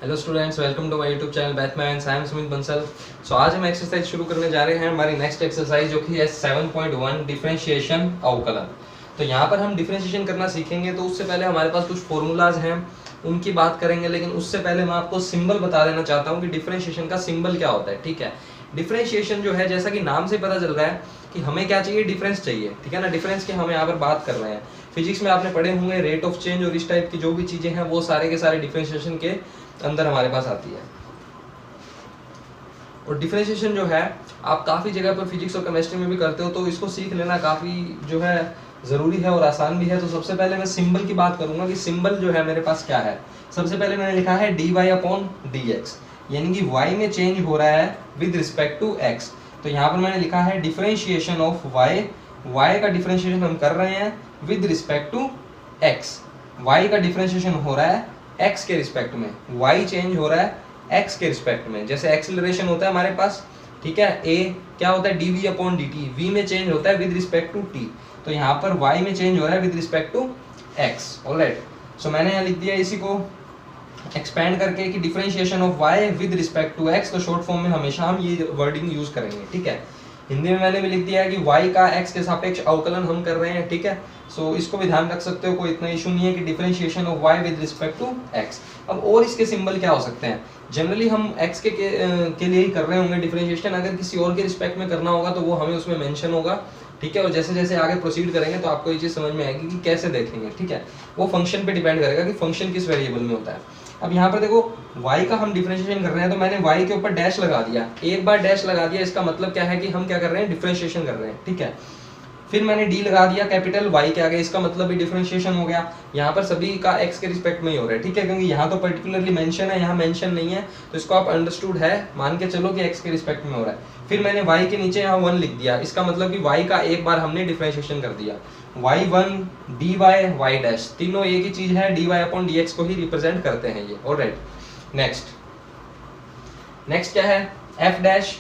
Hello students, welcome to my YouTube channel math maths. I am Sumit Bansal. So आज हम exercise शुरू करने जा रहे हैं। हमारी नेक्स्ट एक्सरसाइज जो कि है 7.1 डिफरेंशिएशन अवकलन। तो यहाँ पर हम डिफरेंशिएशन करना सीखेंगे। तो उससे पहले हमारे पास कुछ फॉर्मूलाज हैं, उनकी बात करेंगे। लेकिन उससे पहले मैं आपको सिंबल बता देना चाहता हूँ कि डिफरेंशिएशन का सिंबल क्या होता है। ठीक है, डिफरेंशिएशन जो है, जैसा कि नाम से पता चल रहा है कि हमें क्या चाहिए, डिफरेंस चाहिए। ठीक है ना, डिफरेंस की हम यहाँ पर बात कर रहे हैं। फिजिक्स में आपने पढ़े होंगे रेट ऑफ चेंज और इस टाइप की जो भी चीजें हैं वो सारे के सारे डिफरेंशिएशन के अंदर हमारे पास आती है। और डिफरेंशिएशन जो है आप काफ़ी जगह पर फिजिक्स और केमिस्ट्री में भी करते हो, तो इसको सीख लेना काफ़ी जो है ज़रूरी है और आसान भी है। तो सबसे पहले मैं सिंबल की बात करूंगा कि सिंबल जो है मेरे पास क्या है। सबसे पहले मैंने लिखा है dy/dx, यानी कि y में चेंज हो रहा है विद रिस्पेक्ट टू x। तो यहाँ पर मैंने लिखा है डिफरेंशिएशन ऑफ y का डिफरेंशिएशन हम कर रहे हैं with respect to x। y का डिफरेंशिएशन हो रहा है x के रिस्पेक्ट में, y चेंज हो रहा है x के रिस्पेक्ट में। जैसे एक्सेलरेशन होता है हमारे पास, ठीक है, a क्या होता है dv/dt, v में चेंज होता है विद रिस्पेक्ट टू t। तो यहाँ पर y में चेंज हो रहा है with respect to x। Alright, so मैंने यहाँ लिख दिया इसी को एक्सपेंड करके कि differentiation of y with respect to x। तो शॉर्ट फॉर्म में हमेशा हम ये वर्डिंग यूज करेंगे। ठीक है, हिंदी में मैंने भी लिख दिया है कि y का x के सापेक्ष अवकलन हम कर रहे हैं। ठीक है, सो इसको भी ध्यान रख सकते हो, कोई इतना इशू नहीं है कि differentiation of y with respect to x। अब और इसके सिंबल क्या हो सकते हैं। जनरली हम x के लिए ही कर रहे होंगे डिफरेंशिएशन। अगर किसी और के रिस्पेक्ट में करना होगा तो वो हमें उसमें मेंशन होगा। ठीक है, और जैसे जैसे आगे प्रोसीड करेंगे तो आपको ये चीज़ समझ में आएगी कि कैसे देखेंगे। ठीक है, वो फंक्शन पे डिपेंड करेगा कि फंक्शन किस वेरिएबल में होता है। अब यहाँ पर देखो y का हम डिफरेंशिएशन कर रहे हैं, तो मैंने y के ऊपर डैश लगा दिया। एक बार डैश लगा दिया, इसका मतलब क्या है कि हम क्या कर रहे हैं, डिफरेंशिएशन कर रहे हैं। ठीक है, फिर मैंने d लगा दिया कैपिटल Y के आगे, इसका मतलब भी डिफरेंशिएशन हो गया। यहाँ पर सभी का x के रिस्पेक्ट में ही हो रहा है। ठीक है, क्योंकि यहाँ तो पर्टिकुलरली मेंशन है, यहाँ मेंशन नहीं है, तो इसको आप अंडरस्टूड है मान के चलो कि x के रिस्पेक्ट में हो रहा है। फिर मैंने y के नीचे यहाँ 1 लिख दिया, इसका मतलब कि y का एक बार हमने डिफरेंशिएशन कर दिया। y1 dy y डैश, तीनों एक ही चीज है, dy/dx को ही रिप्रेजेंट करते हैं ये। ऑलराइट, नेक्स्ट क्या है, f डैश।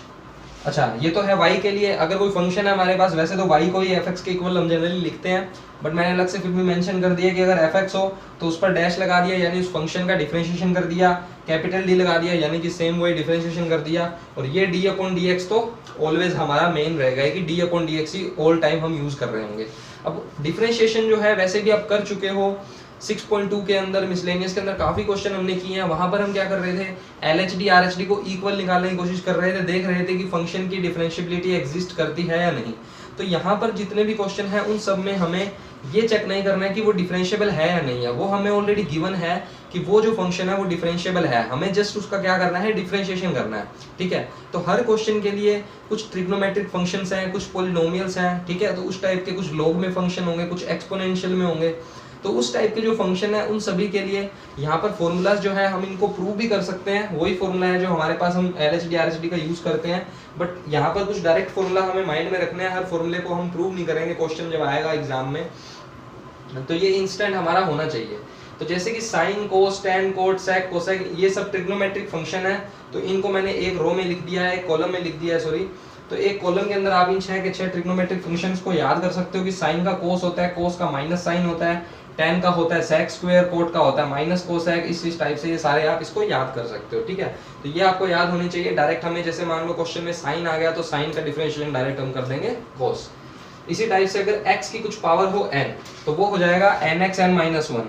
अच्छा, ये तो है y के लिए। अगर कोई फंक्शन है हमारे पास, वैसे तो y को ही fx के इक्वल हम जनरली लिखते हैं, बट मैंने अलग से फिर भी मेंशन कर दिया कि अगर fx हो तो उस पर डैश लगा दिया, यानी उस फंक्शन का डिफरेंशिएशन कर दिया। कैपिटल D लगा दिया, यानी कि सेम वही डिफरेंशिएशन कर दिया। और ये d/dx तो ऑलवेज हमारा मेन रहेगा कि d/dx ही ऑल टाइम हम यूज कर रहे होंगे। अब डिफरेंशिएशन जो है वैसे भी आप कर चुके हो 6.2 के अंदर, मिसलेनियस के अंदर काफी क्वेश्चन हमने किए हैं। वहां पर हम क्या कर रहे थे, LHD RHD को इक्वल निकालने की कोशिश कर रहे थे, देख रहे थे कि फंक्शन की डिफरेंशिएबिलिटी एग्जिस्ट करती है या नहीं। तो यहाँ पर जितने भी क्वेश्चन हैं उन सब में हमें ये चेक नहीं करना है कि वो डिफरेंशिएबल है या नहीं है, वो हमें ऑलरेडी गिवन है कि वो जो फंक्शन है वो डिफरेंशिएबल है। हमें जस्ट उसका क्या करना है, डिफरेंशिएशन करना है। ठीक है, तो हर क्वेश्चन के लिए कुछ ट्रिग्नोमेट्रिक फंक्शंस हैं, कुछ पॉलिनोमियल्स हैं। ठीक है, तो उस टाइप के कुछ लॉग में फंक्शन होंगे, कुछ एक्सपोनेंशियल में होंगे। तो उस टाइप के जो फंक्शन है उन सभी के लिए यहाँ पर फॉर्मूलाज जो है हम इनको प्रूव भी कर सकते हैं। वही फॉर्मूला है जो हमारे पास हम LHD RHD का यूज करते हैं, बट यहाँ पर कुछ डायरेक्ट फॉर्मूला हमें माइंड में रखने हैं। हर फॉर्मूले को हम प्रूव नहीं करेंगे, क्वेश्चन जब आएगा एग्जाम में तो ये इंस्टेंट हमारा होना चाहिए। तो जैसे कि साइन, कोस, टैन, कोट, सेक, कोसेक, ये सब ट्रिग्नोमेट्रिक फंक्शन है। तो इनको मैंने एक रो में लिख दिया है, एक कॉलम में लिख दिया है, सॉरी। तो एक कॉलम के अंदर आप इन 6 के 6 ट्रिग्नोमेट्रिक फंक्शंस को याद कर सकते हो कि साइन का कोस होता है, कोस का माइनस साइन होता है, टैन का होता है सेक स्क्वायर, कोट का होता है माइनस कोसेक। इस टाइप से ये सारे आप इसको याद कर सकते हो। ठीक है, तो ये आपको याद होनी चाहिए। डायरेक्ट हमें जैसे मान लो क्वेश्चन में साइन आ गया तो साइन का डिफरेंशिएशन डायरेक्ट हम कर देंगे कोस। इसी टाइप से अगर x की कुछ पावर हो n तो वो हो जाएगा nxn-1।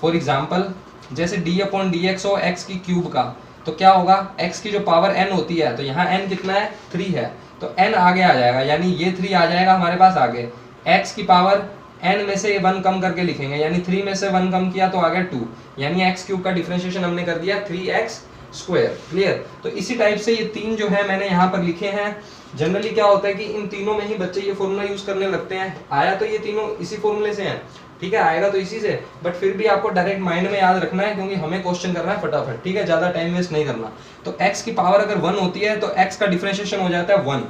फॉर एग्जाम्पल जैसे d/dx हो x की क्यूब का, तो क्या होगा, x की जो पावर n होती है, तो यहाँ n कितना है, 3 है, तो n आगे आ जाएगा, यानी ये 3 आ जाएगा हमारे पास आगे। x की पावर n में से 1 कम करके लिखेंगे, यानी 3 में से 1 कम किया तो आ गया 2, यानी x क्यूब का डिफरेंशिएशन हमने कर दिया 3x स्क्वायर। क्लियर। तो इसी टाइप से ये 3 जो है मैंने यहाँ पर लिखे हैं। जनरली क्या होता है कि इन तीनों में ही बच्चे ये फॉर्मूला यूज करने लगते हैं। आया तो ये तीनों इसी फॉर्मूले से हैं, ठीक है, आएगा तो इसी से, बट फिर भी आपको डायरेक्ट माइंड में याद रखना है क्योंकि हमें क्वेश्चन करना है फटाफट। ठीक है, ज्यादा टाइम वेस्ट नहीं करना। तो x की पावर अगर 1 होती है तो x का डिफरेंशिएशन हो जाता है 1।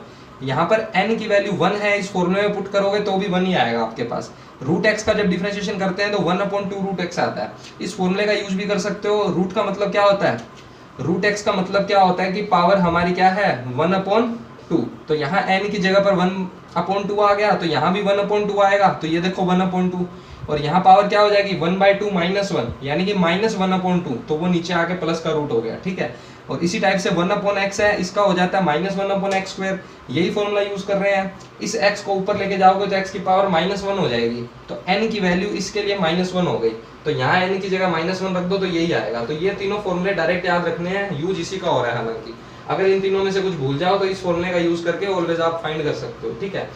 यहाँ पर n की वैल्यू 1 है, इस फॉर्मूले में पुट करोगे तो भी 1 ही आएगा आपके पास। रूट x का जब डिफरेंशिएशन करते हैं तो 1/2 रूट x आता है। इस फॉर्मूले का यूज भी कर सकते हो। रूट का मतलब क्या होता है, रूट x का मतलब क्या होता है कि पावर हमारी क्या है, 1/2। तो यहाँ n की जगह पर 1/2 आ गया, तो यहाँ भी 1/2 आएगा। तो ये देखो 1/2, और यहाँ पावर क्या हो जाएगी 1/2 -1, यानी कि -1/2, तो वो नीचे आके प्लस का रूट हो गया, ठीक है। और इसी टाइप से 1/x है, इसका हो जाता है -1/x²। यही फॉर्मूला यूज कर रहे हैं। इस x को ऊपर लेके जाओगे तो x की पावर -1 हो जाएगी, तो n की वैल्यू इसके लिए -1 हो गई, तो यहाँ n की जगह -1 रख दो तो यही आएगा। तो ये तीनों फॉर्मूले डायरेक्ट याद रखने हैं, यूज इसी का हो रहा है। हालांकि अगर इन तीनों में से कुछ भूल जाओ तो इस फॉर्मूले का यूज करके ऑलवेज आप फाइंड कर सकते हो, ठीक है।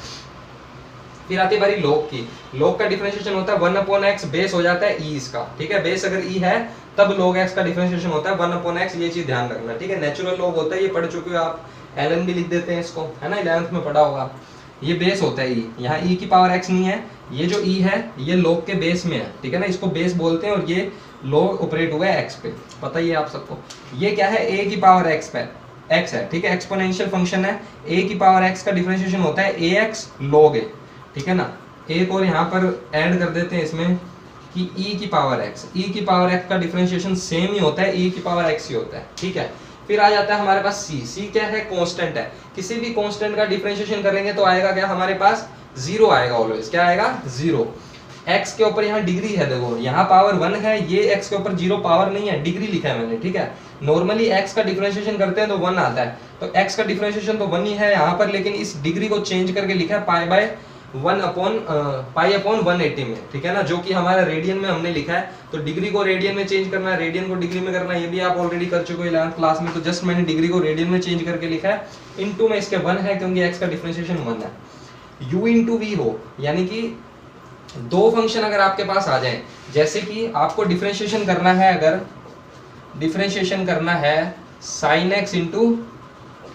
फिर आती बारी लॉग की। लॉग का डिफरेंशिएशन होता है 1/x, बेस हो जाता है e इसका, ठीक है। बेस अगर e है तब log x का डिफरेंशिएशन होता है 1/x, ये चीज ध्यान रखना, ठीक है। नेचुरल log होता है, ये पढ़ चुके हो आप, ln भी लिख देते हैं इसको, है ना, 11th में पढ़ा होगा। ये बेस होता है e, यहाँ e की पावर x नहीं है, ये जो e है ये log के बेस में है, ठीक है ना, इसको बेस बोलते हैं। और ये log ऑपरेट हुआ है x पे, पता ही है आप सबको। ये क्या है, a की पावर x पे x है, ठीक है, एक्सपोनेंशियल फंक्शन है। a की पावर x का डिफरेंशिएशन होता है ax log a, ठीक है ना। एक और यहाँ पर ऐड कर देते हैं इसमें कि e की पावर x का डिफरेंशिएशन सेम ही होता है, e की पावर x ही होता है, ठीक है। फिर आ जाता है हमारे पास c क्या है, कांस्टेंट है। किसी भी कांस्टेंट का डिफरेंशिएशन करेंगे तो आएगा क्या, हमारे पास 0 आएगा ऑलवेज। क्या आएगा, 0। x के ऊपर यहाँ डिग्री है, देखो यहाँ पावर 1 है, ये x के ऊपर 0 पावर नहीं है, डिग्री लिखा है मैंने, ठीक है। नॉर्मली x का डिफरेंशिएशन करते हैं तो 1 आता है, तो x का डिफरेंशिएशन तो 1 ही है यहाँ पर, लेकिन इस डिग्री को चेंज करके लिखा है पाई/180 में, ठीक है ना, जो कि हमारा रेडियन में हमने लिखा है। तो डिग्री को रेडियन में चेंज करना है, रेडियन को डिग्री में करना है, ये भी आप ऑलरेडी कर चुके हो 11th क्लास में। तो जस्ट मैंने डिग्री को रेडियन में चेंज करके लिखा है, इनटू में इसके 1 है क्योंकि x का डिफरेंशिएशन 1 है। u इंटू वी हो, यानी कि दो फंक्शन अगर आपके पास आ जाए, जैसे कि आपको डिफरेंशिएशन करना है, अगर डिफरेंशिएशन करना है sin x into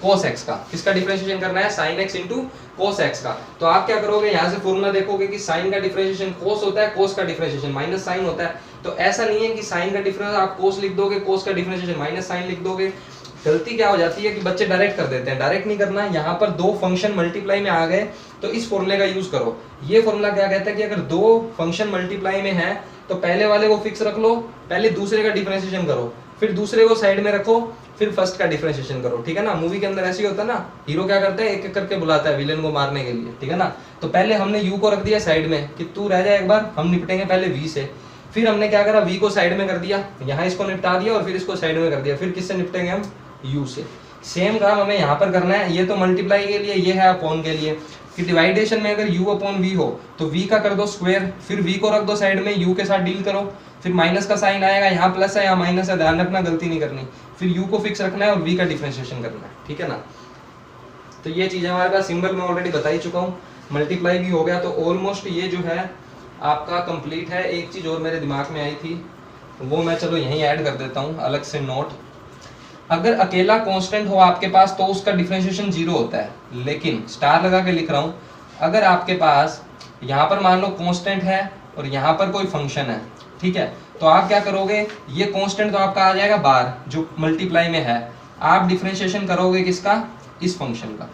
cos x का, किसका डिफरेंशिएशन करना है, sin x into cos x का, तो आप क्या करोगे, यहाँ से फॉर्मूला देखोगे कि sin का डिफरेंशिएशन cos होता है, cos का डिफरेंशिएशन माइनस sin होता है। तो ऐसा नहीं है कि sin का डिफरेंस आप cos लिख दोगे, cos का डिफरेंशिएशन माइनस sin लिख दोगे। गलती क्या हो जाती है कि बच्चे डायरेक्ट कर देते हैं, डायरेक्ट नहीं करना। यहाँ पर दो फंक्शन मल्टीप्लाई में आ गए तो इस फॉर्मूले का यूज करो। ये फॉर्मूला क्या कहता है कि अगर दो फंक्शन मल्टीप्लाई में है तो पहले वाले को फिक्स रख लो, पहले दूसरे का डिफरेंशिएशन करो, फिर दूसरे को साइड में रखो, फिर फर्स्ट का डिफरेंशिएशन करो, ठीक है ना। मूवी के अंदर ऐसे ही होता है ना, हीरो क्या करता है, एक एक करके बुलाता है विलेन को मारने के लिए, ठीक है ना। तो पहले हमने यू को रख दिया साइड में कि तू रह जाए, एक बार हम निपटेंगे पहले वी से। फिर हमने क्या करा, वी को साइड में कर दिया, यहाँ इसको निपटा दिया और फिर इसको साइड में कर दिया, फिर किससे निपटेंगे हम, यू से। सेम काम हमें यहाँ पर करना है। ये तो मल्टीप्लाई के लिए, ये है अपॉन के लिए। कि डिवाइडेशन में अगर u अपॉन v हो तो v का कर दो स्क्वायर, फिर v को रख दो साइड में, u के साथ डील करो, फिर माइनस का साइन आएगा, यहाँ प्लस है यहाँ माइनस है, ध्यान रखना, गलती नहीं करनी। फिर u को फिक्स रखना है और v का डिफरेंशिएशन करना है, ठीक है ना। तो ये चीज़ हमारे पास, सिंबल मैं ऑलरेडी बता ही चुका हूँ, मल्टीप्लाई भी हो गया। तो ऑलमोस्ट ये जो है आपका कंप्लीट है। एक चीज़ और मेरे दिमाग में आई थी, वो मैं चलो यहीं ऐड कर देता हूँ अलग से नोट। अगर अकेला कांस्टेंट हो आपके पास तो उसका डिफरेंशिएशन 0 होता है, लेकिन स्टार लगा के लिख रहा हूँ, अगर आपके पास यहाँ पर मान लो कांस्टेंट है और यहाँ पर कोई फंक्शन है, ठीक है, तो आप क्या करोगे, ये कांस्टेंट तो आपका आ जाएगा बाहर जो मल्टीप्लाई में है, आप डिफरेंशिएशन करोगे किसका, इस फंक्शन का,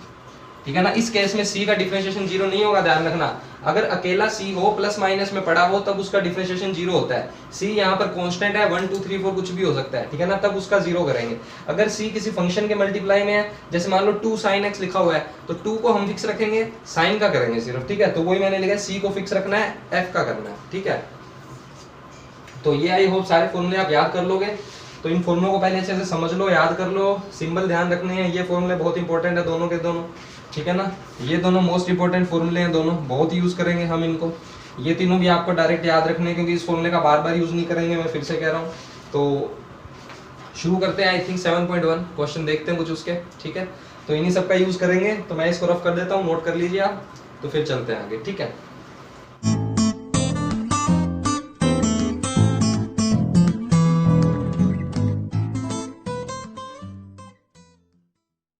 ठीक है ना। इस केस में c का डिफरेंशिएशन 0 नहीं होगा, ध्यान रखना। अगर अकेला c हो, प्लस माइनस में पड़ा हो, तब उसका डिफरेंशिएशन 0 होता है। c यहाँ पर कांस्टेंट है, 1 2 3 4 कुछ भी हो सकता है, ठीक है ना, तब उसका 0 करेंगे। अगर c किसी फंक्शन के मल्टीप्लाई में है, जैसे मान लो 2 sin x लिखा हुआ है, तो 2 को हम फिक्स रखेंगे, sin का करेंगे सिर्फ, ठीक है। तो वही मैंने लिखा, c को फिक्स रखना है, f का करना है, ठीक है। तो ये आई होप सारे फॉर्मूले आप याद कर लोगे। तो इन फॉर्मूलों को पहले अच्छे से समझ लो, याद कर लो, सिंबल ध्यान रखने हैं। ये फॉर्मूले बहुत इंपॉर्टेंट है दोनों के दोनों, ठीक है ना। ये दोनों मोस्ट इंपॉर्टेंट फॉर्मूले हैं, दोनों बहुत यूज करेंगे हम इनको। ये तीनों भी आपको डायरेक्ट याद रखने हैं, क्योंकि इस फॉर्मूले का बार बार यूज नहीं करेंगे, मैं फिर से कह रहा हूँ। तो शुरू करते हैं। आई थिंक 7.1 क्वेश्चन देखते हैं कुछ उसके, ठीक है। तो इन्हीं सब का यूज करेंगे। तो मैं इसको रफ कर देता हूँ, नोट कर लीजिए आप, तो फिर चलते हैं आगे, ठीक है।